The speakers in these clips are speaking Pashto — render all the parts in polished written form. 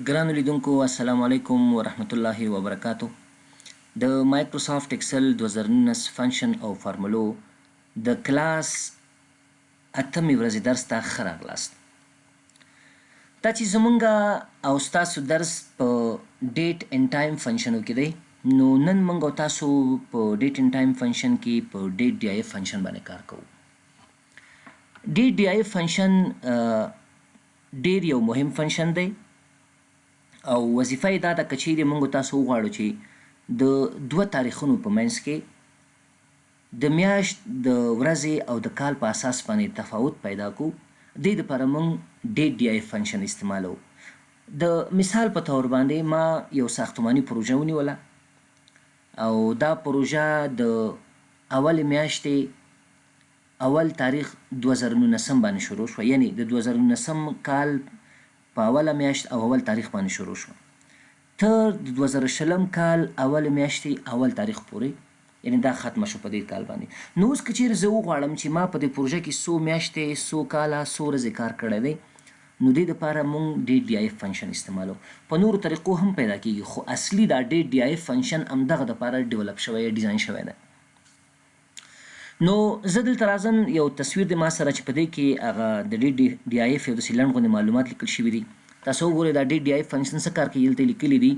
ګرانو لیدونکو السلام علیکم ورحمت الله وبرکاتو. د مایکروسافت اکسل 2019 فنکشن او فارمولو د کلاس اتمې ورځې درس ته ښه راغلاست. دا چې زمونږ او ستاسو درس په ډیټ اینډ ټایم فنکشنو کې دی، نو نن موږ او تاسو په ډیټ اینډ ټایم فنکشن کې په ډیټ ډي آی اف فنکشن باندې کار کوو. ډیټ ډي آی اف فنکشن ډیر یو مهم فنکشن دی او وظیفه یې دا ده که چیرې موږ تاسو وغواړو چې د دوه تاریخونو په منځ کې د میاشت د ورځې او د کال په اساس باندې تفاوت پیدا کړو. دې دپاره موږ ډیټ ډي آی فنکشن استعمالوو. د مثال په طور باندې ما یو ساختماني پروژه ونیوله او دا پروژه د اول میاشتې اول تاریخ 2019 باندې شروع شوه، یعنی د 2019 کال په اوله میاشت او اول تاریخ باندې شروع شو تر د 2020 کال اول میاشتې اول تاریخ پورې، یعنی دا ختمه شو په دې کال باندې. نو اوس که چیرې زه وغواړم چې ما په دې پروژه کې څو میاشتې، څو کاله، څو ورځې کار کړی دی، نو دې دپاره موږ ډیټ ډي آی اف فنکشن استعمالوو. په نورو طریقو هم پیدا کیږي، خو اصلي دا ډیټ ډي آی اف فنکشن همدغه دپاره ډیولپ شوی، ډیزاین شوی دی. نو زه دلته راځم، یو تصویر دی ما سره چې په دې کې هغه د ډیټ ډي آی اف یو داسې لنډ غوندې معلومات لیکل شوي دي. تاسو وګورئ دا ډیټ ډي آی اف فنکشن څه کار کوي. دلته لیکلي دي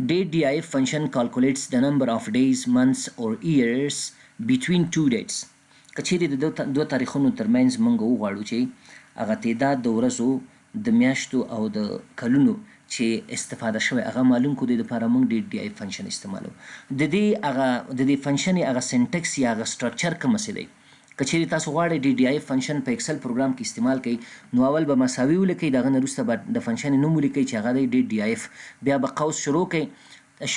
ډیټ ډي آی اف فنکشن calculates the number of days, months or years between two dates. که چیرې د دوه تاریخونو ترمنځ موږ وغواړو چې هغه تعداد د ورځو، د میاشتو او د کلونو چې استفاده شوی هغه معلوم کړو، دې دپاره موږ ډیټ ډي آی فنکشن استعمالوو. د دې فنکشن هغه سینټکس یا هغه سټرکچر کوم څه دی. که چیرې تاسو غواړئ ډي ډي آی فنکشن په اکسل پروګرام کې استعمال کړئ، نو اول به مساوي ولیکئ، د هغه نه وروسته به د فنکشن نوم ولیکئ چې هغه دی ډیټ ډي آی اف. بیا به قوس شروع کړئ،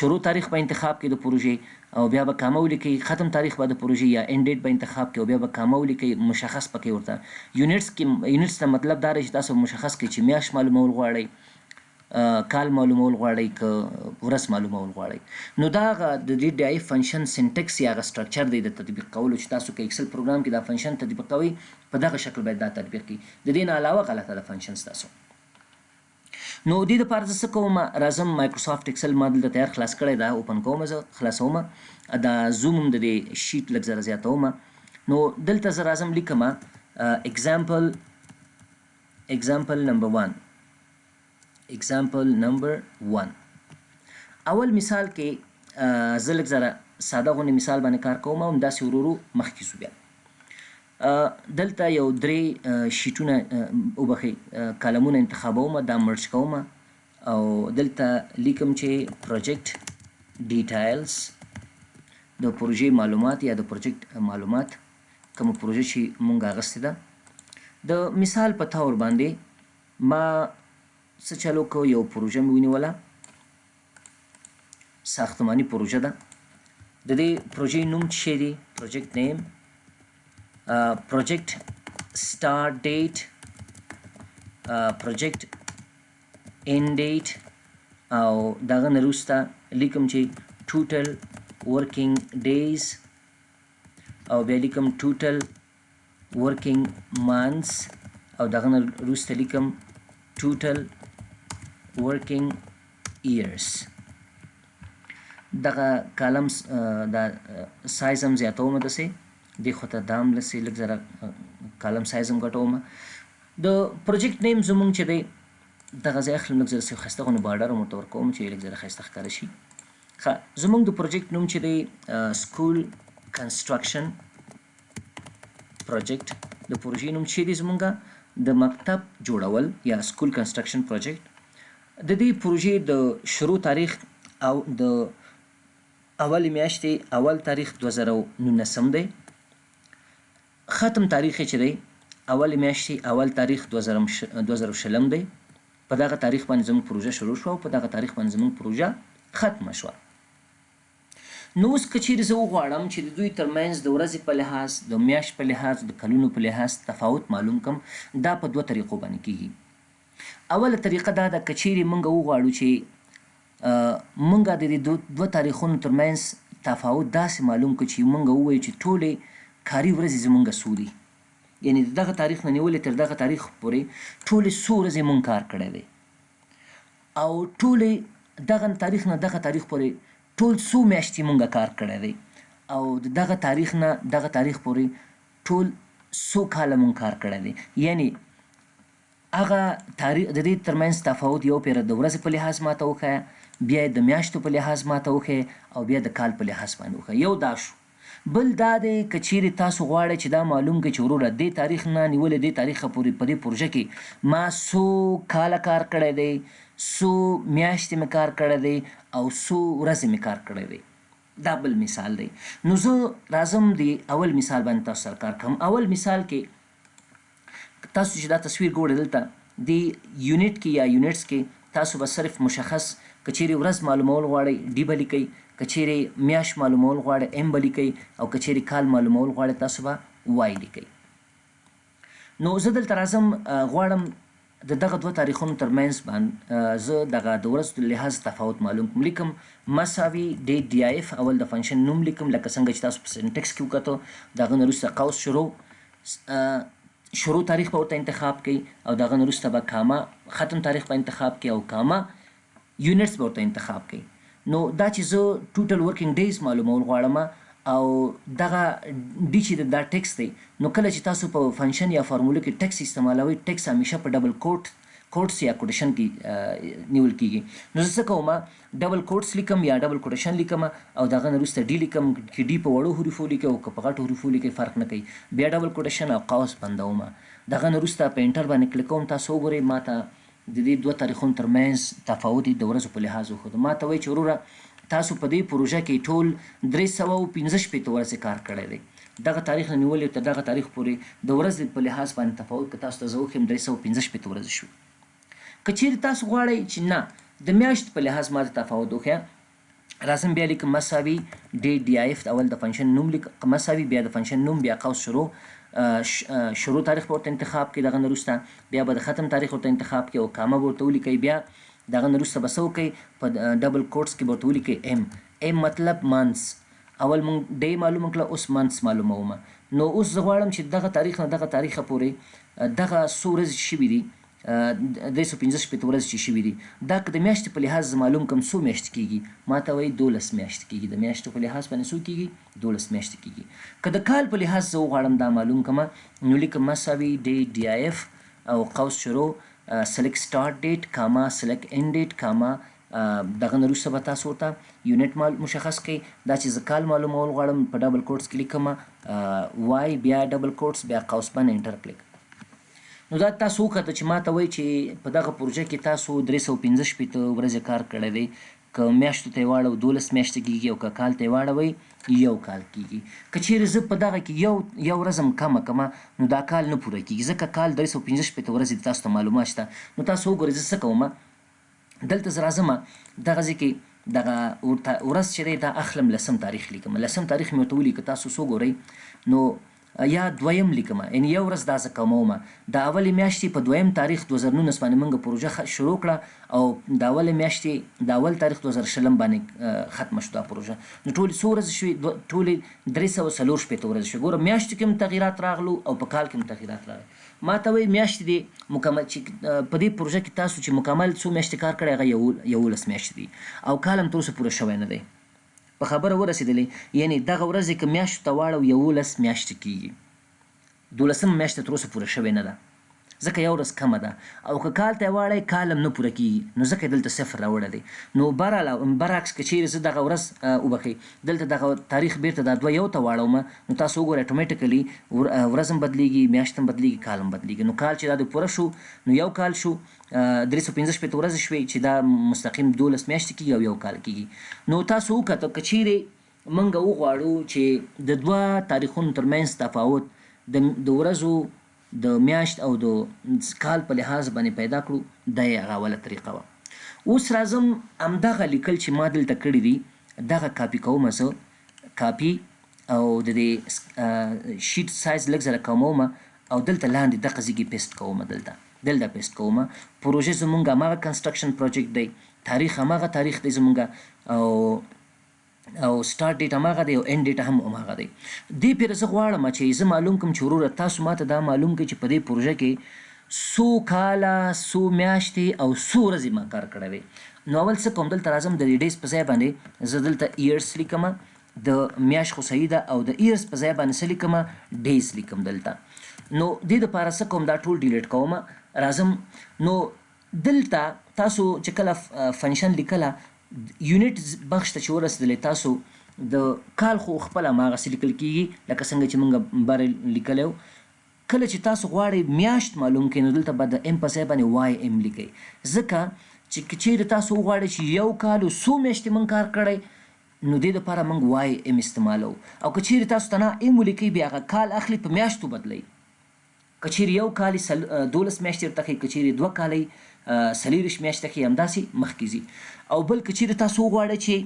شروع تاریخ به انتخاب کړئ د پروژې، او بیا به کامه ولیکئ، ختم تاریخ به د پروژې یا اینډ ډیټ به انتخاب کړئ، او بیا به کامه ولیکئ، مشخص پکې ورته یونټس ته مطلب دا دی چې تاسو مشخص کړئ چې میاشت معلومول غواړئ، کال معلومول غواړئ، که ورځ معلومول غواړئ. نو دا هغه د ډیټ ډي آی فنکشن سینټکس یا هغه سټرکچر دی د تطبیق کولو، چې تاسو که اکسل پروګرام کې دا فنکشن تطبیق کوئ په دغه شکل باید دا تطبیق کړئ. د دې نه علاوه غلطه ده فنکشن ستاسو. نو دې دپاره زه څه کوم، راځم مایکروسافت اکسل ما دلته تیار خلاص کړی، دا اوپن کوم، زه خلاصوم، دا زوم هم د دې شیټ لږ ذره زیاتوم. نو دلته زه راځم لیکم example number 1. اول مثال کې زه لږ ذره ساده غوندې مثال باندې کار کوم، همداسې ورو ورو مخکې ځو. بیا دلته یو درې شیټونه وبخئ کالمونه انتخابوم، دا مرج کوم، او دلته لیکم چې پروجیکټ ډیټایلز، د پروژې معلومات یا د پروجیکټ معلومات، کومه پروژه چې مونږ اخیستې ده. د مثال په طور باندې ما څه چلو کو، یو پروژه مې ونیوله، ساختماني پروژه ده. د دې پروژې نوم څه دی؟ پروجیکټ نیم، پروجیکټ سٹارټ ډیټ، پروجیکټ اینډ ډیټ، او دغه نه وروسته لیکم چې ټوټل ورکینګ ډیز، او بیا لیکم ټوټل ورکینګ مانثس، او دغه نه وروسته لیکم ټوټل ورکینګ ایئرس. دغه کالم دا سایز هم زیاتوم، داسې دې خوا ته دا هم لسې لږ ذره کالم سایز هم ګټوم. د پروجیکټ نیم زمونږ چې دی دغه ځای اخلم، لږ ذره ښایسته غوندې بارډر هم ورته ورکوم چې لږ ذره ښایسته ښکاره شي. ښه، زمونږ د پروجیکټ نوم چې دی سکول کنسټرکشن پروجیکټ، د پروژې نوم چې دی زمونږ د مکتب جوړول یا سکول کنسټرکشن پروجیکټ. د دې پروژې د شروع تاریخ او د اول میاشتې اول تاریخ 2019 دی. ختم تاریخ چې دی اول میاشتې اول تاریخ 2020 دی. په دغه تاریخ باندې زموږ پروژه شروع شوه او په دغه تاریخ باندې زموږ پروژه ختمه شوه. نو اوس که چیرې زه وغواړم چې د دوی ترمنځ د ورځې په لحاظ، د میاشت په لحاظ، د کلونو په لحاظ تفاوت معلوم کړم، دا په دوه طریقو باندې کیږي. اوله طریقه دا ده که چیرې موږ وغواړو چې موږ د دې دوه تاریخونو ترمنځ تفاوت داسې معلوم کړو چې موږ ووایو چې ټولې کاري ورځې زموږ څو دي، یعنې د دغه تاریخ نه نیولې تر دغه تاریخ پورې ټولې څو ورځې موږ کار کړی دی. او ټولې دغه تاریخ نه دغه تاریخ پورې ټول څو میاشتې مونږ کار کړی دی او د دغه تاریخ نه دغه تاریخ پورې ټول څو کاله مونږ کار کړی دی. یعنی هغه تاریخ د دې ترمنځ تفاوت یو پیره د ورځې په لحاظ ماته وښیه، بیا د میاشتو په لحاظ ماته وښیه او بیا د کال په لحاظ باندې وښیه. یو دا شو. بل دا دی که چیرې تاسو غواړئ چې دا معلوم کړئ چې وروره دې تاریخ نه نیولې دې تاریخه پورې په دې پروژه کې ما څو کاله کار کړی دی، څو میاشتې مې کار کړی دی او څو ورځې مې کار کړی دی. دا بل مثال دی. نو زه راځم د اول مثال باندې تاسو سره کار کوم. اول مثال کې تاسو چې دا تصویر ګورئ دلته د یونټ کې یا یونټس کې تاسو به صرف مشخص که چیرې ورځ معلومول غواړئ ډي به لیکئ، که چیرې میاشت معلومول غواړئ ام به لیکئ او که چیرې کال معلومول غواړئ تاسو به وای لیکئ. نو زه دلته راځم غواړم د دغه دوه تاریخونو ترمنځ باندې زه دغه د ورځو لحاظ تفاوت معلوم کړم. لیکم مساوي د ډي آی اف اول د فنکشن نوم لیکم لکه څنګه چې تاسو په سینټکس کې وکتو. دغه نه وروسته قوس شروع تاریخ به ورته انتخاب کړئ او دغه نه وروسته به کاما ختم تاریخ به انتخاب کړئ او کاما یونټس به ورته انتخاب کړئ. نو دا چې زه ټوټل ورکینګ ډیز معلومول غواړم او دغه ډي چې دا ټیکس دی، نو کله چې تاسو په فنکشن یا فارموله کې ټیکس استعمالوئ ټیکس همیشه په ډبل کوټس یا کوټیشن کې نیول کیږي. نو زه څه کوم ډبل کوټس لیکم یا ډبل کوټیشن لیکم او دغه نه وروسته ډي لیکم. چې ډي په وړو حروفو لیکئ او که په غټو حروفو لیکئ فرق نه کوي. بیا ډبل کوټیشن او قوس بندوم. دغه نه وروسته په انټر باندې کلیک کوم. تاسو وګورئ ماته د دې دوه تاریخونو ترمنځ تفاوت د ورځو په لحاظ وښود. ماته وایي چې وروره تاسو په دې پروژه کې ټول 315 ورځې کار کړی دی. دغه تاریخ نه نیولې تر دغه تاریخ پورې د ورځې په لحاظ باندې تفاوت که تاسو ته زه وښیم 315 ورځې شوي. که چیرې تاسو غواړئ چې نه د میاشت په لحاظ ماته تفاوت وښیه، راځم بیا لیکم مساوي ډي آی اف اول د فنکشن نوم لیک مساوي بیا د فنکشن نوم بیا قوس شروع تاریخ به ورته انتخاب کړئ. دغه نه وروسته بیا به د ختم تاریخ ورته انتخاب کړئ او کامه به ورته ولیکئ. بیا دغه نه وروسته به څه وکئ په ډبل کوټس کې به ورته ولیکئ ام مطلب مانس. اول مونږ ډی معلومه کړه اوس مانس معلومومه. نو اوس زه غواړم چې دغه تاریخ نه دغه تاریخه پورې دغه څو ورځې شوي دي 315 ورځې چې شوي دي دا که د میاشتې په لحاظ معلوم کړم څو میاشتې کیږي، ماته وایي 12 میاشتې کیږي. د میاشتو په لحاظ باندې څو کیږي 12 میاشتې کیږي. که د کال په لحاظ زه وغواړم دا معلوم کړم نو لیکم مساوي ډي آی اف او قوس شروع سلیکټ سټارټ ډیټ کاما سلیکټ اینډ ډیټ کاما دغه نه وروسته به تاسو ورته یونټ مشخص کړئ. دا چې زه کال معلومول غواړم په ډبل کوټس کې لیکم وای بیا ډبل کوټس بیا قوس باندې انټر کلیک. نو دا تاسو وکړه چې ماته وایي چې په دغه پروژه کې تاسو 315 ورځې کار کړی دی. که میاشتو ته یې واړو 12 میاشتې کیږي او که کال ته یې واړوئ 1 کال کیږي. که چیرې زه په دغه کې یو ورځ هم کمه کړمه نو دا کال نه پوره کیږي ځکه کال 315 ورځې تاسو ته معلومات شته. نو تاسو وګورئ زه څه کوم دلته زه راځم دغه ځای کې دغه ورځ چې دی دا اخلم 10 تاریخ لیکم. 10 تاریخ مې ورته ولیکه. تاسو څو ګورئ نو یا دویم لیکم یعنی یو ورځ دا زه کوموم. د اولې میاشتې په دویم تاریخ 2019 باندې موږ پروژه شروع کړه او د اولې میاشتې د اول تاریخ 2020 باندې ختمه شوه دا پروژه. نو ټولې څو ورځې شوې؟ ټولې 340 ورځې شوې. ګوره میاشتو کې هم تغییرات راغلو او په کال کې هم تغییرات راغلي. ماته وایي میاشتې دې مکمل چې په دې پروژه کې تاسو چې مکمل څو میاشتې کار کړی هغه 11 میاشتې دي او کال هم تر اوسه پوره شوی نه دی. په خبره ورسېدلې یعنی دغه ورځې که میاشتو ته واړو 11 میاشتې کیږي. 12 میاشت تر اوسه پوره شوې نه ده ځکه یو ورځ کمه ده. او که کال ته یې واړئ کال هم نه پوره کیږي نو ځکه یې دلته صفر راوړی دی. نو برعکس که چیرې زه دغه ورځ وبخئ دلته دغه تاریخ بیرته دا دوه یو ته واړوم نو تاسو وګورئ اټومیټیکلي ورځ هم بدلیږي میاشت هم بدلیږي کال هم بدلیږي. نو کال چې دا د پوره شو نو یو کال شو 315 ورځې شوې چې دا مستقیم 12 میاشتې کیږي او یو کال کیږي. نو تاسو وکتو که چیرې موږ وغواړو چې د دوه تاریخونو ترمنځ تفاوت د ورځو د میاشت او د کال په لحاظ باندې پیدا کړو دا یې هغه اوله طریقه وه. اوس راځم همدغه لیکل چې ما دلته کړي دي دغه کاپي کوم زه کاپي او د دې شیټ سایز لږ زره کموم او دلته لاندې دغه ځای کې پیسټ کوم. دلته پیسټ کوم. پروژه زمونږ هماغه کنسټرکشن پروجیکټ دی. تاریخ هماغه تاریخ دی زمونږ او سټارټ ډیټ هماغه دی او اینډ ډیټ هم هماغه دی. دې پرې زه غواړم چې زه معلوم کړم چې وروره تاسو ماته دا معلوم کړئ چې په دې پروژه کې څو کاله څو میاشتې او څو ورځې ما کار کړی دی. نو اول څه کوم دلته راځم د ډیز په ځای باندې زه دلته ایرس لیکم، د میاشت خو صحیح ده، او د ایرس په ځای باندې څه لیکم ډیز لیکم دلته. نو دې دپاره څه کوم دا ټول ډیلیټ کوم راځم. نو دلته تاسو چې کله فنکشن لیکله یونټ بخش ته چې ورسېدلی تاسو د کال خو خپله هماغسې لیکل کېږي لکه څنګه چې موږ بر لیکلی و. کله چې تاسو غواړئ میاشت معلوم کړئ نو دلته به د ام په ځای باندې وای ام لیکئ، ځکه چې که چیرې تاسو وغواړئ چې یو کال څو میاشتې موږ کار کړی نو دې دپاره موږ وای ام استعمالو. او که چیرې تاسو تنها ام ولیکئ بیا هغه کال اخلي په میاشتو بدلئ. که چیرې یو کال 12 میاشتې درته ښایي، که چیرې 2 کاله 24 میاشتې ښایي، همداسې مخکې ځي. او بل که چیرې تاسو وغواړئ چې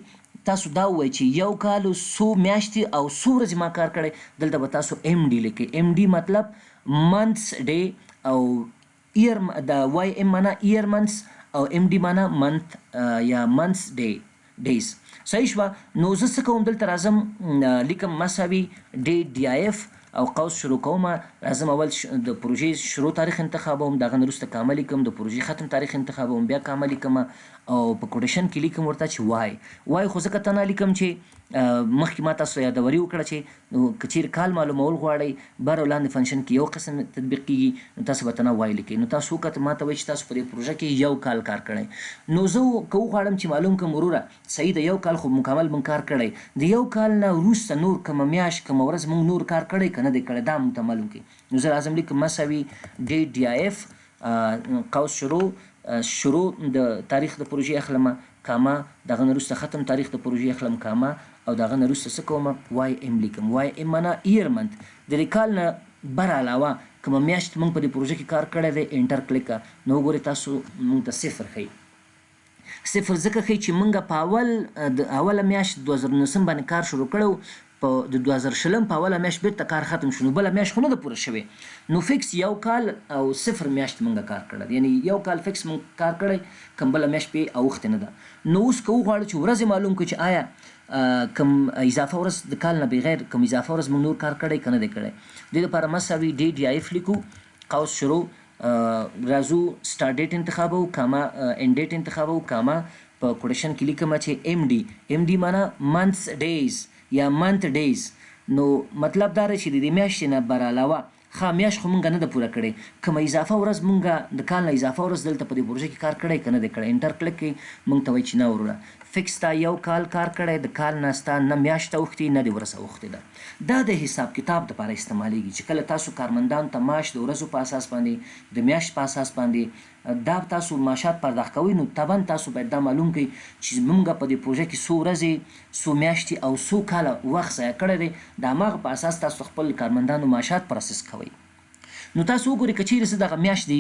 تاسو دا ووایئ چې یو کال څو میاشتې او څو ورځې ما کار کړی، دلته به تاسو ام ډي لیکئ. ام ډي مطلب منثس ډے، او ایر د وای ام معنا ایر منثس، او ام ډي معنا منث یا منثس ډے ډیز. صحیح شوه. نو زه څه کوم دلته راځم لیکم مساوي ډي ډي آی اف او قوس شروع کوم. راځم اول د پروژې شروع تاریخ انتخابوم، دغه نه وروسته کامه لیکم، د پروژې ختم تاریخ انتخابوم، بیا کامه لیکم، او په کوټیشن کې لیکم ورته چې وای خو ځکه تنها لیکم چې مخکې ما تاسو یادوري وکړه چې که چیرې کال معلومول غواړئ بر او لاندې فنکشن کې یو قسم تطبیق کېږي نو تاسو به تنها وای لیکئ. نو تاسو وکتل ما ته وایي چې تاسو په دې پروژه کې یو کال کار کړی، نو زه که وغواړم چې معلوم کړم وروره صحیح د یو کال خو مکمل موږ کار کړی، د یو کال نه وروسته نور کومه میاشت کومه ورځ موږ نور کار کړی که نه دی کړی دا موږ ته معلوم کړي. نو زه راځم لیکم مساوي ډي ډي آی اف قوس شروع د تاریخ د پروژې اخلم کامه، دغه نه وروسته ختم تاریخ د پروژې اخلم کامه، او دغه نه وروسته څه کوم وای ام لیکم. وای ام معنا اییر منت، د دې کال نه بر علاوه کومه میاشت موږ په دې پروژه کې کار کړی دی انټر کلیکه. نو وګورئ تاسو موږ ته صفر ښیي. صفر ځکه ښیي چې موږ په د اوله میاشت 2019 باندې کار شروع کړی، په د 2020 په اوله میاشت بیرته کار ختم شو، نو بله میاشت خو نه ده پوره شوې، نو فکس یو کال او صفر میاشت موږ کار کړی، یعنی یو کال فکس موږ کار کړی، کوم بله میاشت پې اوښتې نه ده. نو اوس که وغواړو چې ورځې معلوم کړو چې آیا کوم اضافه ورځ د کال نه بغیر کوم اضافه ورځ موږ نور کار کړی که نه دی کړی، دې دپاره مساوي ډي ډي آی اف لیکو، قوس شروع راځو سټارټ ډیټ انتخابو کامه اینډ ډیټ انتخابو کامه، په کوټیشن کې لیکم چې ام ډي معنا منثس ډیز یا منث ډیز. نو مطلب دا دی چې د دې میاشتې نه بر علاوه میاشت خو مونږ نه ده پوره کړې، کومه اضافه ورځ مونږ د کال نه اضافه ورځ دلته په دې پروژه کې کار کړی که نه دی کړی، انټر کلیک کوي مونږ ته وایي چې نه وروره فکس تا یو کال کار کړی، د کال نه ستا نه میاشت اوښتې نه دې ورځ اوښتې ده. دا د حساب کتاب دپاره استعمالیږي چې کله تاسو کارمندانو ته معاش د ورځو په اساس باندې د میاشت په اساس باندې دا تاسو معاشات پرداخت کوئ، نو طبعا تاسو باید دا معلوم کړئ چې مونږ په دې پروژه کې څو ورځې څو میاشتې او څو کاله وخت ضایع کړی دی، د هماغه په اساس تاسو خپل کارمندانو معاشات پروسس کوئ. نو تاسو وګورئ که چیرې زه دغه میاشت د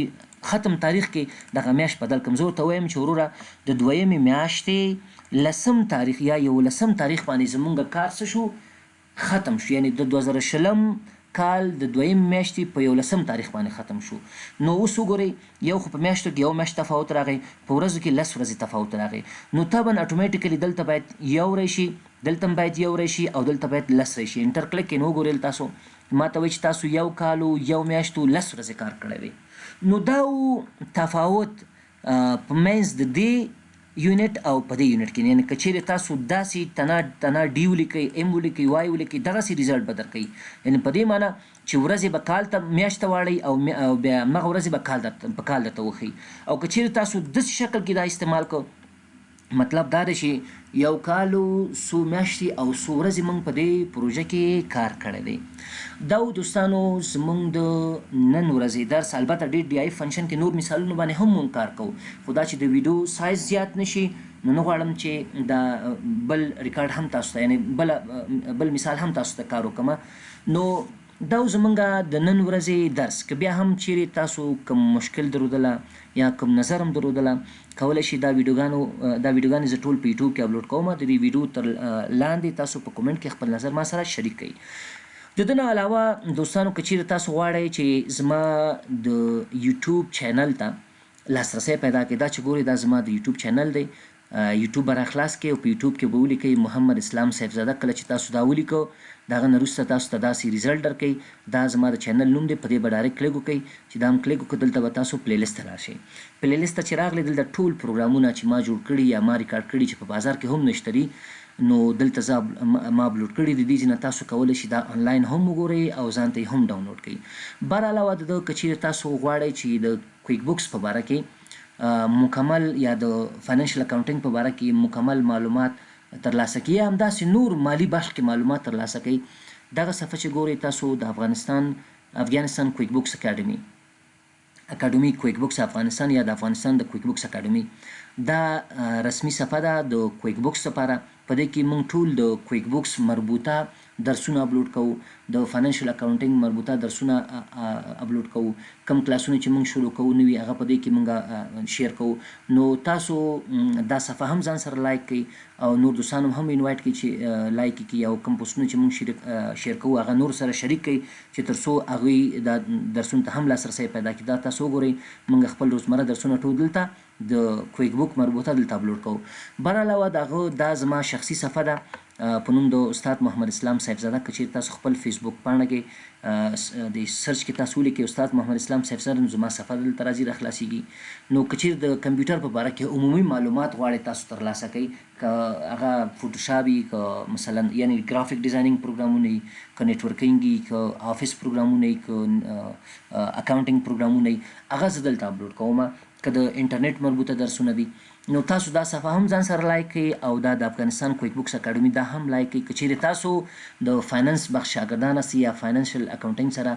ختم تاریخ کې دغه میاشت بدل کړم، زه ورته وایم چې وروره د دویمې میاشتې 10 تاریخ یا 11 تاریخ باندې زمونږ کار څه شو ختم شو، یعنی د 2020 کال د دویم میاشتې په 11 تاریخ باندې ختم شو. نو اوس وګورئ یو خو په میاشتو کې یو میاشت تفاوت راغی، په ورځو کې 10 ورځې تفاوت راغی، نو طبعا اټومیټیکلی دلته باید یو راشي، دلته باید یو راشي، او دلته باید 10 راشي. انټر کلیک کړئ نو وګورئ تاسو ما ته وایي چې تاسو یو کالو یو میاشتو 10 ورځې کار کړی دی. نو دا تفاوت په منځ د دې یونټ او په دې یونټ کې، یعنې که چیرې تاسو داسې تنا ډي ولیکئ ام ولیکئ وای ولیکئ دغسې ریزلټ به درکوي، یعنې په دې معنی چې ورځې به کال ته میاشت ته واړئ او بیا همغه ورځې به کال درته وښیي. او که چیرې تاسو داسې شکل کې دا استعمال کړو مطلب دا دی چې یو کالو څو میاشتې او څو ورځې موږ په دې پروژه کې کار کړی دی. دا دوستانو زموږ د نن ورځې درس، البته ډي ډي آی فنکشن کې نور مثالونو باندې هم موږ کار کوو، خو دا چې د ویډیو سایز زیات نشي نو نه غواړم چې دا بل ریکارډ هم تاسو ته، یعنې بل مثال هم تاسو ته کار وکړم. نو دا زمونږ د نن ورځې درس، که بیا هم چیرې تاسو کوم مشکل درلودله یا کوم نظر هم درلودله کولی شي دا ویډیوګانې زه ټول په یوټیوب کې اپلوډ کوم، د دې ویډیو تر لاندې تاسو په کومنټ کې خپل نظر ما سره شریک کړئ. د دې نه علاوه دوستانو که چیرې تاسو غواړئ چې زما د یوټیوب چینل ته لاسرسی پیدا کړئ، دا چې ګورئ دا زما د یوټیوب چینل دی، یوټیوب به راخلاص کړئ او په یوټیوب کې به ولیکئ محمد اسلام سیفزاده. کله چې تاسو دا ولیکو د هغه نه وروسته تاسو ته داسې ریزلټ درکوي. دا زما د چینل نوم دی، په دې به ډایرکټ کلیک وکړئ. چې دا هم کلیک وکړئ دلته به تاسو پلی لیست ته راشئ. پلی لیست ته چې راغلی دلته ټول پروګرامونه چې ما جوړ کړي یا ما ریکارډ کړي چې په بازار کې هم نشته دي، نو دلته زه ما اپلوډ کړي دي. دې ځینه تاسو کولی شئ دا آنلاین هم وګورئ او ځان ته یې هم ډاونلوډ کړئ. بر علاوه د ده که چیرې تاسو غواړئ چې د کویک بوکس په باره کې مکمل یا د فاینانشل اکاونټینګ په باره کې مکمل معلومات ترلاسه کړئ یا همداسې نور مالي بخش کې معلومات ترلاسه کړئ، دغه صفحه چې ګورئ تاسو د افغانستان کویک بوکس اکاډمي کویک بوکس افغانستان یا د افغانستان د کویک بوکس اکاډمي، دا رسمي صفحه ده د کویک بوکس لپاره. په دې کې موږ ټول د کویک بوکس مربوطه درسونه اپلوډ کوو، د فاینانشل اکاونټینګ مربوطه درسونه اپلوډ کوو. کم کلاسونه چې موږ شروع کوو نوي هغه په دې کې موږ شیر کوو. نو تاسو دا صفحه هم ځان سره لایک کړئ او نور دوستان هم انوایټ کړئ چې لایک کړي او کم پوسټونه چې موږ شیر کوو هغه نور سره شریک کړئ چې تر څو هغوی دا درسونو ته هم لاسرسی پیدا کړي. دا تاسو وګورئ موږ خپل روزمره درسونه ټول دلته د کویک بوک مربوطه دلته اپلوډ کوو. بر علاوه د هغه دا زما شخصي صفحه ده په نوم د استاد محمد اسلام سیفزاده. که چیرې تاسو خپل فیسبوک پاڼه کې د سرچ کې تاسو ولیکئ استاد محمد اسلام سیفزاده، نو زما صفحه دلته راځي راخلاصیږي. نو که چیرې د کمپیوټر په باره کې عمومي معلومات غواړئ تاسو ترلاسه کړئ، که هغه فوټوشاپ وي، که مثلا یعنی ګرافیک ډیزاینینګ پروګرامونه وي، که نیټورکینګ وي، که آفیس پروګرامونه وي، که اکاونټینګ پروګرامونه وي، هغه زه دلته اپلوډ کوم. که د انټرنیټ مربوطه درسونه دي نو تاسو دا صفحه هم ځان سره لایک کړئ او دا د افغانستان کویک بوکس اکاډمي دا هم لایک کړئ. که چیرې تاسو د فاینانس بخش شاګردان یاست یا فاینانشل اکاونټینګ سره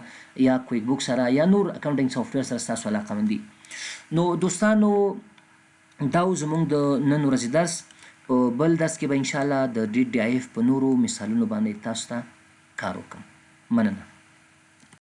یا کویک بوک سره یا نور اکاونټینګ سافټویر سره ستاسو علاقمند دي. نو دوستانو دا زموږ د نن ورځې درس. په بل درس کې به انشاءالله د ډیټ ډی آی ایف په نورو مثالونو باندې تاسو ته کار وکړم. مننه.